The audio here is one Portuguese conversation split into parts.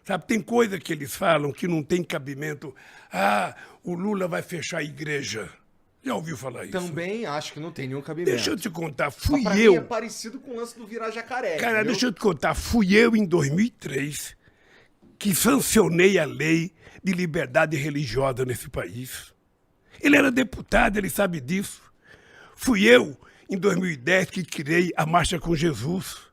Sabe, tem coisa que eles falam que não tem cabimento. Ah, o Lula vai fechar a igreja. Já ouviu falar isso? Também acho que não tem nenhum Deixa eu cabimento. te contar, Mas fui pra mim é eu. parecido com o lance do virar jacaré, Cara, entendeu? deixa eu te contar, fui eu em 2003 que sancionei a lei de liberdade religiosa nesse país. Ele era deputado, ele sabe disso. Fui eu, em 2010, que criei a Marcha com Jesus.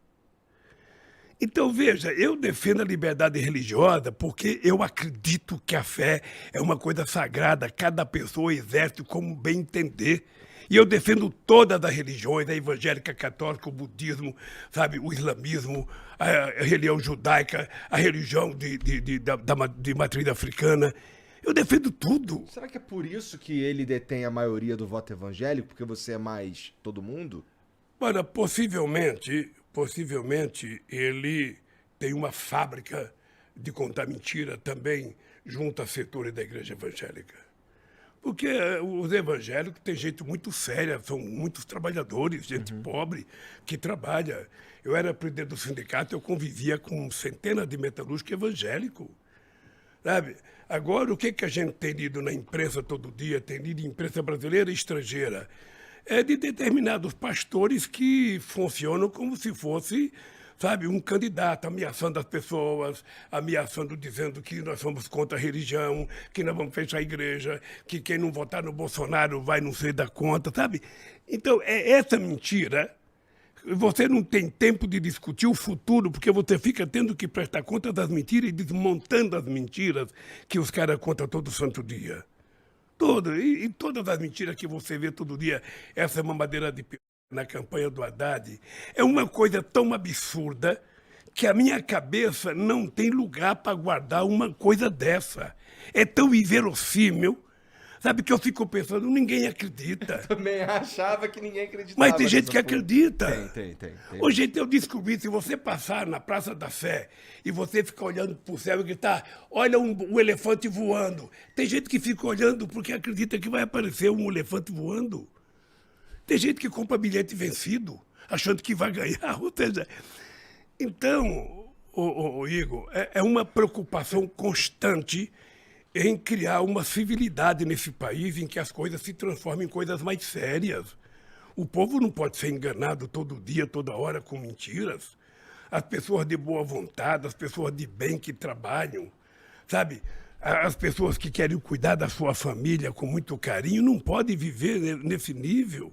Então, veja, eu defendo a liberdade religiosa porque eu acredito que a fé é uma coisa sagrada, cada pessoa exerce como bem entender. E eu defendo todas as religiões, a evangélica, a católica, o budismo, sabe, o islamismo, a religião judaica, a religião de matriz africana. Eu defendo tudo. Será que é por isso que ele detém a maioria do voto evangélico? Porque você é mais todo mundo? Olha, possivelmente ele tem uma fábrica de contar mentira também junto a setores da igreja evangélica. Porque os evangélicos têm gente muito séria, são muitos trabalhadores, gente pobre que trabalha. Eu era presidente do sindicato, eu convivia com centenas de metalúrgicos evangélicos. Sabe? Agora, o que a gente tem lido na imprensa todo dia, tem lido imprensa brasileira e estrangeira, é de determinados pastores que funcionam como se fosse, sabe, um candidato ameaçando as pessoas, ameaçando, dizendo que nós somos contra a religião, que nós vamos fechar a igreja, que quem não votar no Bolsonaro vai não sei dar conta, sabe? Então, é essa mentira. Você não tem tempo de discutir o futuro, porque você fica tendo que prestar conta das mentiras e desmontando as mentiras que os caras contam todo santo dia. E todas as mentiras que você vê todo dia, essa mamadeira de p... na campanha do Haddad, é uma coisa tão absurda que a minha cabeça não tem lugar para guardar uma coisa dessa. É tão inverossímil, sabe, que eu fico pensando, ninguém acredita. Também achava que ninguém acreditava. Mas tem gente nessa que porra. acredita. Tem. Hoje eu descobri, se você passar na Praça da Sé e você ficar olhando para o céu e gritar, olha um elefante voando. Tem gente que fica olhando porque acredita que vai aparecer um elefante voando. Tem gente que compra bilhete vencido, achando que vai ganhar. Ou seja, então, Igor, é uma preocupação constante em criar uma civilidade nesse país em que as coisas se transformem em coisas mais sérias. O povo não pode ser enganado todo dia, toda hora com mentiras. As pessoas de boa vontade, as pessoas de bem que trabalham, sabe? As pessoas que querem cuidar da sua família com muito carinho não podem viver nesse nível.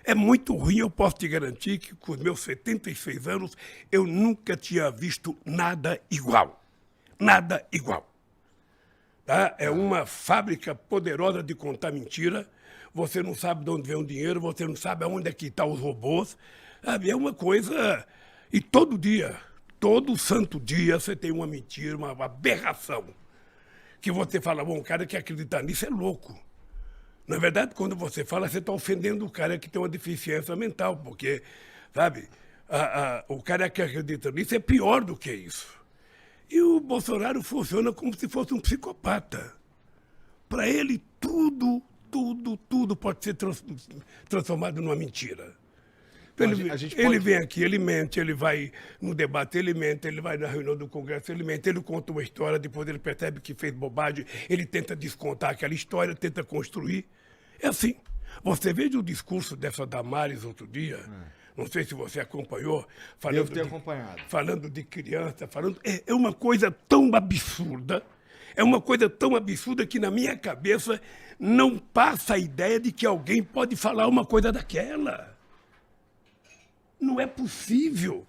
É muito ruim, eu posso te garantir que com os meus 76 anos eu nunca tinha visto nada igual. Nada igual. Tá? É uma fábrica poderosa de contar mentira. Você não sabe de onde vem o dinheiro, você não sabe aonde é que estão os robôs. Sabe? É uma coisa... E todo dia, todo santo dia, você tem uma mentira, uma aberração. Que você fala, bom, o cara que acredita nisso é louco. Na verdade, quando você fala, você está ofendendo o cara que tem uma deficiência mental, porque, sabe, o cara que acredita nisso é pior do que isso. E o Bolsonaro funciona como se fosse um psicopata. Para ele, tudo pode ser transformado numa mentira. Ele vem aqui, ele mente, ele vai no debate, ele mente, ele vai na reunião do Congresso, ele mente, ele conta uma história, depois ele percebe que fez bobagem, ele tenta descontar aquela história, tenta construir. É assim. Você veja o discurso dessa Damares outro dia, não sei se você acompanhou, Devo ter acompanhado. falando de criança, é uma coisa tão absurda, é uma coisa tão absurda que na minha cabeça não passa a ideia de que alguém pode falar uma coisa daquela. Não é possível.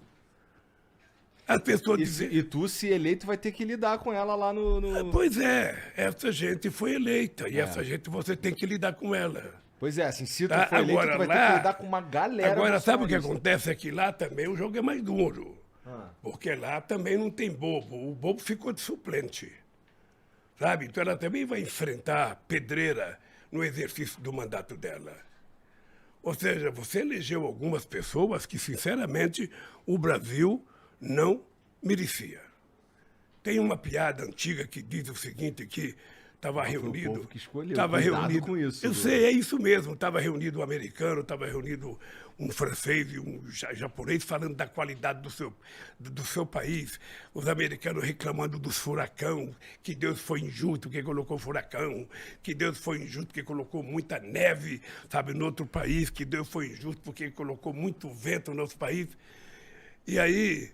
As pessoas dizem... E tu, se eleito, vai ter que lidar com ela lá no... Pois é, essa gente foi eleita e essa gente você tem que lidar com ela. Pois é, assim, se tu Tá? for eleito, Agora, tu vai ter que lidar com uma galera... Agora, sabe o que bolsonarista. acontece? É que lá também o jogo é mais duro. Porque lá também não tem bobo. O bobo ficou de suplente. Sabe? Então ela também vai enfrentar pedreira no exercício do mandato dela. Ou seja, você elegeu algumas pessoas que, sinceramente, o Brasil não merecia. Tem uma piada antiga que diz o seguinte, que estava Foi o reunido. povo que escolheu. Estava Cuidado reunido. com isso, Eu Lula. sei, é isso mesmo. Estava reunido um americano, estava reunido um francês e um japonês falando da qualidade do seu país. Os americanos reclamando dos furacão, que Deus foi injusto que colocou furacão, que Deus foi injusto que colocou muita neve, sabe, no outro país, que Deus foi injusto porque colocou muito vento no nosso país. E aí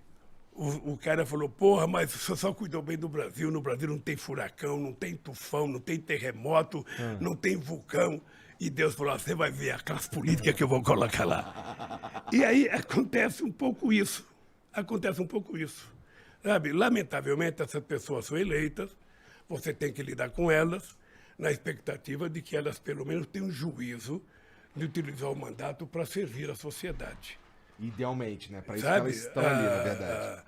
o cara falou, porra, mas você só cuidou bem do Brasil. No Brasil não tem furacão, não tem tufão, não tem terremoto, não tem vulcão. E Deus falou, você vai ver aquelas políticas que eu vou colocar lá. E aí acontece um pouco isso. Acontece um pouco isso. Sabe? Lamentavelmente, essas pessoas são eleitas, você tem que lidar com elas, na expectativa de que elas, pelo menos, tenham juízo de utilizar o mandato para servir a sociedade. Idealmente, né? Para isso que Sabe? elas estão ali, na verdade.